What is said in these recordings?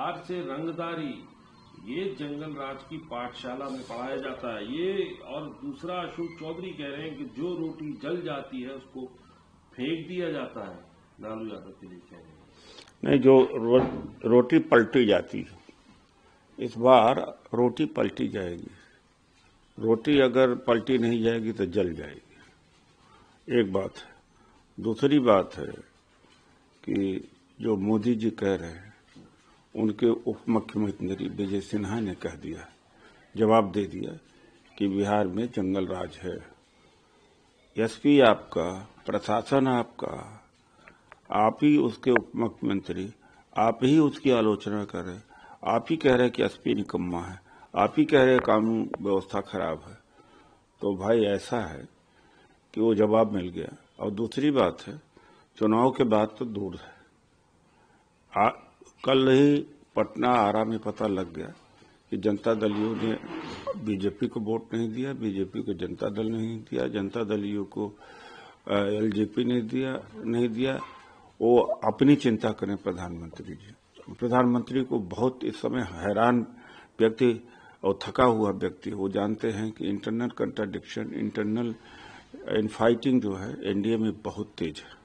बिहार से रंगदारी, ये जंगल राज की पाठशाला में पढ़ाया जाता है। ये और दूसरा, अशोक चौधरी कह रहे हैं कि जो रोटी जल जाती है उसको फेंक दिया जाता है। लालू यादव के लिए कह रहे हैं नहीं, जो रोटी पलटी जाती है, इस बार रोटी पलटी जाएगी। रोटी अगर पलटी नहीं जाएगी तो जल जाएगी, एक बात है। दूसरी बात है कि जो मोदी जी कह रहे हैं, उनके उप मुख्यमंत्री विजय सिन्हा ने कह दिया, जवाब दे दिया कि बिहार में जंगल राज है। एसपी आपका, प्रशासन आपका, आप ही उसके उप मुख्यमंत्री, आप ही उसकी आलोचना कर रहे हैं। आप ही कह रहे हैं कि एसपी निकम्मा है, आप ही कह रहे हैं कानून व्यवस्था खराब है। तो भाई ऐसा है कि वो जवाब मिल गया। और दूसरी बात है, चुनाव के बाद तो दूर है। कल ही पटना आरा में पता लग गया कि जनता दलियों ने बीजेपी को वोट नहीं दिया, बीजेपी को जनता दल नहीं दिया, जनता दलियों को एलजेपी नहीं दिया। वो अपनी चिंता करें प्रधानमंत्री जी। प्रधानमंत्री को बहुत इस समय हैरान व्यक्ति और थका हुआ व्यक्ति, वो जानते हैं कि इंटरनल कंट्राडिक्शन, इंटरनल इनफाइटिंग जो है एनडीए में बहुत तेज है।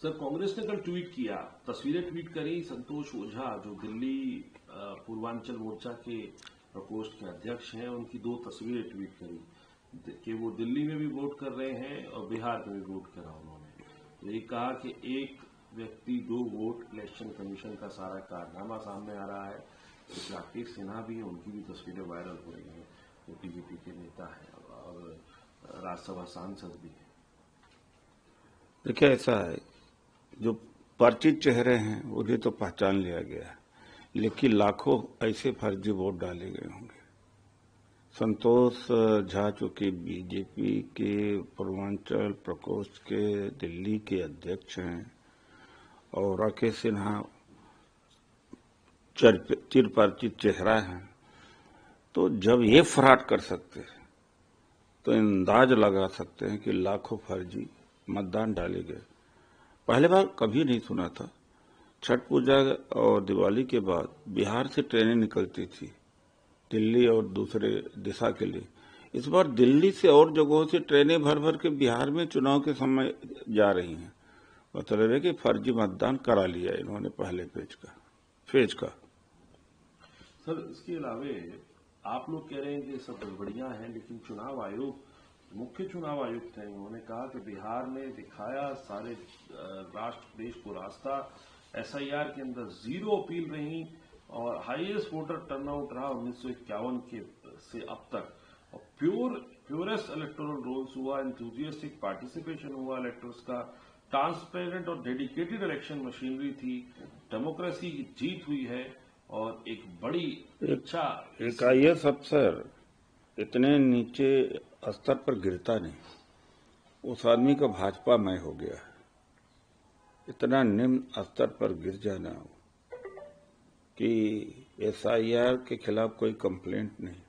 सर, कांग्रेस ने कल ट्वीट किया, तस्वीरें ट्वीट करी। संतोष ओझा जो दिल्ली पूर्वांचल मोर्चा के प्रकोष्ठ के अध्यक्ष हैं, उनकी 2 तस्वीरें ट्वीट करी कि वो दिल्ली में भी वोट कर रहे हैं और बिहार में भी वोट करा उन्होंने। तो ये कहा कि एक व्यक्ति 2 वोट, इलेक्शन कमीशन का सारा कारनामा सामने आ रहा है। तो राकेश सिन्हा भी हैं, उनकी भी तस्वीरें वायरल हो रही हैं, जो बीजेपी के नेता हैं और राज्यसभा सांसद भी हैं। देखिए, ऐसा है, जो परिचित चेहरे हैं उन्हें तो पहचान लिया गया है, लेकिन लाखों ऐसे फर्जी वोट डाले गए होंगे। संतोष झा चूंकि बीजेपी के पूर्वांचल प्रकोष्ठ के दिल्ली के अध्यक्ष हैं और राकेश सिन्हा चिरपरिचित चेहरा है, तो जब ये फ्रॉड कर सकते हैं तो अंदाज लगा सकते हैं कि लाखों फर्जी मतदान डाले गए। पहले बार कभी नहीं सुना था। छठ पूजा और दिवाली के बाद बिहार से ट्रेनें निकलती थी दिल्ली और दूसरे दिशा के लिए। इस बार दिल्ली से और जगहों से ट्रेनें भर भर के बिहार में चुनाव के समय जा रही हैं। मतलब है कि फर्जी मतदान करा लिया इन्होंने पहले फेज का। सर, इसके अलावे आप लोग कह रहे हैं कि सब गड़बड़ियां हैं, लेकिन चुनाव आयोग, मुख्य चुनाव आयुक्त हैं, उन्होंने कहा कि बिहार ने दिखाया सारे राष्ट्र देश को रास्ता। एसआईआर के अंदर 0 अपील रही और हाईएस्ट वोटर टर्नआउट रहा 1951 के से अब तक। और प्योरेस्ट इलेक्टोरल रोल्स हुआ, एंथुजियास्टिक पार्टिसिपेशन हुआ इलेक्टर्स का, ट्रांसपेरेंट और डेडिकेटेड इलेक्शन मशीनरी थी, डेमोक्रेसी की जीत हुई है और एक बड़ी इच्छा। एक आईएएस अफसर इतने नीचे स्तर पर गिरता नहीं, उस आदमी का भाजपा में हो गया है। इतना निम्न स्तर पर गिर जाना कि एसआईआर के खिलाफ कोई कंप्लेंट नहीं।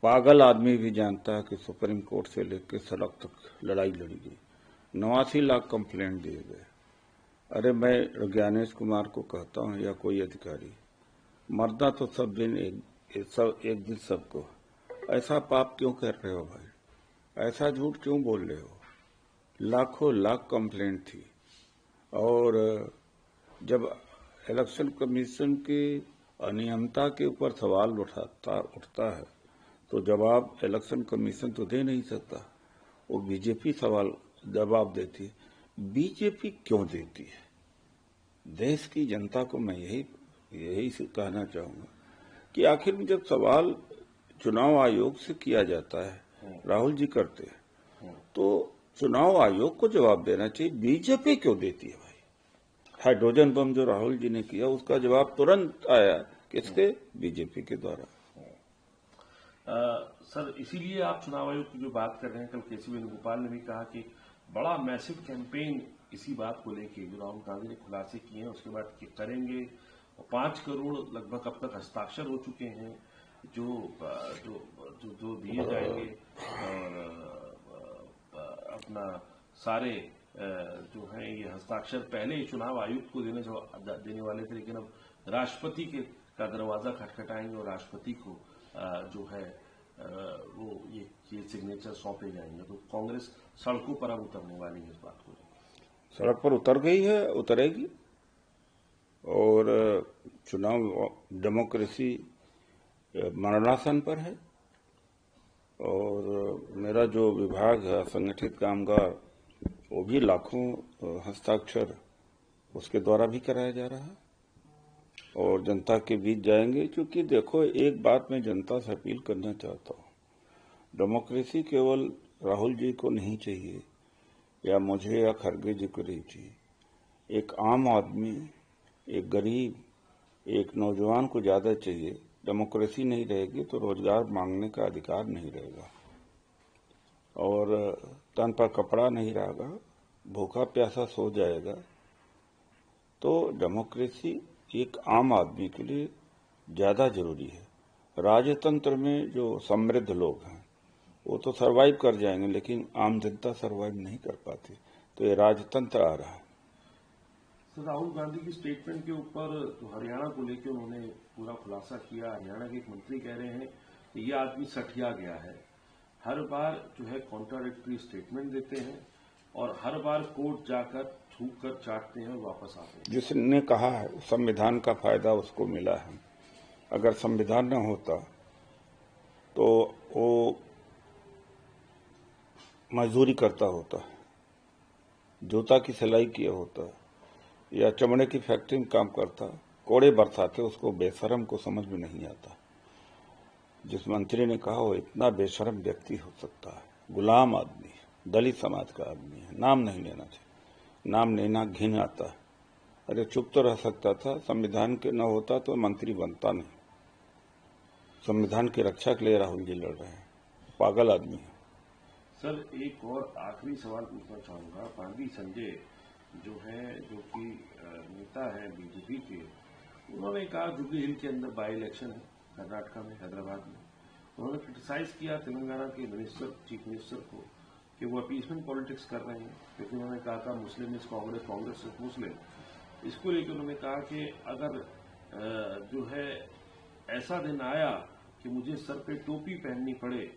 पागल आदमी भी जानता है कि सुप्रीम कोर्ट से लेकर सड़क तक लड़ाई लड़ी गई, 89 लाख कंप्लेंट दिए गए। अरे मैं ज्ञानेश कुमार को कहता हूं या कोई अधिकारी, मरना तो सब दिन एक दिन सबको। ऐसा पाप क्यों कर रहे हो भाई? ऐसा झूठ क्यों बोल रहे हो? लाखों लाख कंप्लेंट थी। और जब इलेक्शन कमीशन की अनियमितता के ऊपर सवाल उठता है तो जवाब इलेक्शन कमीशन तो दे नहीं सकता, वो बीजेपी जवाब देती है। बीजेपी क्यों देती है? देश की जनता को मैं यही कहना चाहूंगा कि आखिर में जब सवाल चुनाव आयोग से किया जाता है, राहुल जी करते हैं, तो चुनाव आयोग को जवाब देना चाहिए। बीजेपी क्यों देती है भाई? हाइड्रोजन बम जो राहुल जी ने किया, उसका जवाब तुरंत आया किसके? बीजेपी के द्वारा। सर, इसीलिए आप चुनाव आयोग की जो बात कर रहे हैं, कल केसी वेणुगोपाल ने भी कहा कि बड़ा मैसिव कैंपेन इसी बात को लेके जो राहुल गांधी ने खुलासे किए हैं उसके बाद करेंगे। और 5 करोड़ लगभग अब तक हस्ताक्षर हो चुके हैं जो जो जो, जो दिए जाएंगे। और अपना सारे जो हैं ये हस्ताक्षर पहले ही चुनाव आयुक्त को देने वाले थे, लेकिन अब राष्ट्रपति का दरवाजा खटखटाएंगे और राष्ट्रपति को जो है वो ये सिग्नेचर सौंपे जाएंगे। तो कांग्रेस सड़कों पर अब उतरने वाली है इस बात को। सड़क पर उतर गई है, उतरेगी। और चुनाव डेमोक्रेसी मरणासन पर है। और मेरा जो विभाग है संगठित कामगार, वो भी लाखों हस्ताक्षर उसके द्वारा भी कराया जा रहा है और जनता के बीच जाएंगे। क्योंकि देखो, एक बात मैं जनता से अपील करना चाहता हूँ, डेमोक्रेसी केवल राहुल जी को नहीं चाहिए या मुझे या खड़गे जी को नहीं चाहिए। एक आम आदमी, एक गरीब, एक नौजवान को ज्यादा चाहिए। डेमोक्रेसी नहीं रहेगी तो रोजगार मांगने का अधिकार नहीं रहेगा और तन पर कपड़ा नहीं रहेगा, भूखा प्यासा सो जाएगा। तो डेमोक्रेसी एक आम आदमी के लिए ज्यादा जरूरी है। राजतंत्र में जो समृद्ध लोग हैं वो तो सरवाइव कर जाएंगे, लेकिन आम जनता सरवाइव नहीं कर पाती। तो ये राजतंत्र आ रहा है। सर, राहुल गांधी की स्टेटमेंट के ऊपर तो हरियाणा को लेकर उन्होंने पूरा खुलासा किया। हरियाणा के एक मंत्री कह रहे हैं कि ये आदमी सठिया गया है, हर बार जो है कॉन्ट्राडिक्टरी स्टेटमेंट देते हैं और हर बार कोर्ट जाकर थूक कर चाटते हैं और वापस आते हैं। जिसने कहा है संविधान का फायदा उसको मिला है। अगर संविधान न होता तो वो मजदूरी करता होता, जूता की सिलाई किया होता या चमड़े की फैक्ट्री में काम करता, कोड़े बरसाते। उसको बेशरम को समझ में नहीं आता। जिस मंत्री ने कहा वो इतना बेशरम व्यक्ति हो सकता है। गुलाम आदमी है, दलित समाज का आदमी है, नाम नहीं लेना चाहिए। नाम लेना घिन आता है। अरे चुप तो रह सकता था। संविधान के न होता तो मंत्री बनता नहीं। संविधान की रक्षा के लिए राहुल जी लड़ रहे हैं। पागल आदमी है। सर, एक और आखिरी सवाल पूछना चाहूंगा। पांडी संजय जो कि नेता है बीजेपी के, उन्होंने कहा जुबली हिल के अंदर बाई इलेक्शन है कर्नाटका में, हैदराबाद में। उन्होंने क्रिटिसाइज किया तेलंगाना के चीफ मिनिस्टर को कि वो अपीसमेंट पॉलिटिक्स कर रहे हैं, क्योंकि उन्होंने कहा था Muslim is Congress, Congress is Muslim. इसको लेकर उन्होंने कहा कि अगर जो है ऐसा दिन आया कि मुझे सर पे टोपी पहननी पड़े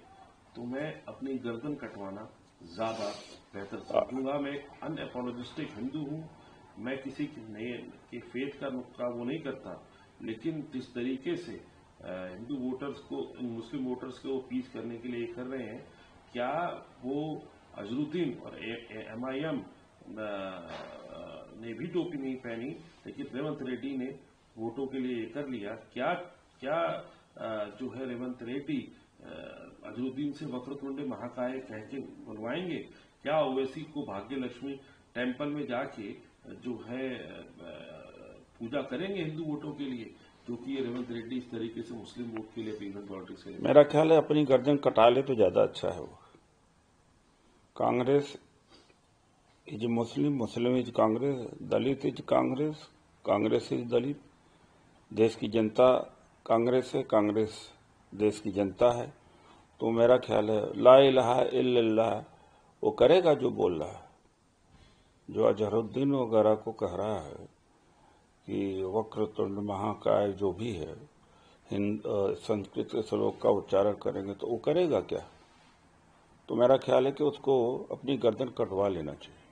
तो मैं अपनी गर्दन कटवाना ज्यादा बेहतर समझूंगा। मैं अनअपोलोजिस्टिक हिंदू हूं, मैं किसी के फेथ का वो नहीं करता, लेकिन जिस तरीके से हिंदू वोटर्स को, मुस्लिम वोटर्स को पीस करने के लिए कर रहे हैं, क्या वो अजरुद्दीन और MIM ने भी टोपी नहीं पहनी, लेकिन रेवंत रेड्डी ने वोटों के लिए कर लिया। क्या जो है रेवंत रेड्डी अजरुद्दीन से वक्रतुंड महाकाय कह के बुलवाएंगे? क्या ओवैसी को भाग्य लक्ष्मी टेम्पल में जाके जो है पूजा करेंगे हिंदू वोटों के लिए, जो कि ये रेवंत रेड्डी इस तरीके से मुस्लिम वोट के लिए अपीसमेंट पॉलिटिक्स के लिए? मेरा ख्याल है अपनी गर्दन कटा ले तो ज्यादा अच्छा है। वो Congress is Muslim, Muslim is Congress, Dalit is Congress, Congress is Dalit. देश की जनता कांग्रेस है, कांग्रेस देश की जनता है। तो मेरा ख्याल है ला इलाहा इल्लल्लाह वो करेगा जो बोल रहा है। जो अजहरुद्दीन वगैरह को कह रहा है कि वक्रतुंड महाकाय जो भी है, संस्कृत के श्लोक का उच्चारण करेंगे तो वो करेगा क्या? तो मेरा ख्याल है कि उसको अपनी गर्दन कटवा लेना चाहिए।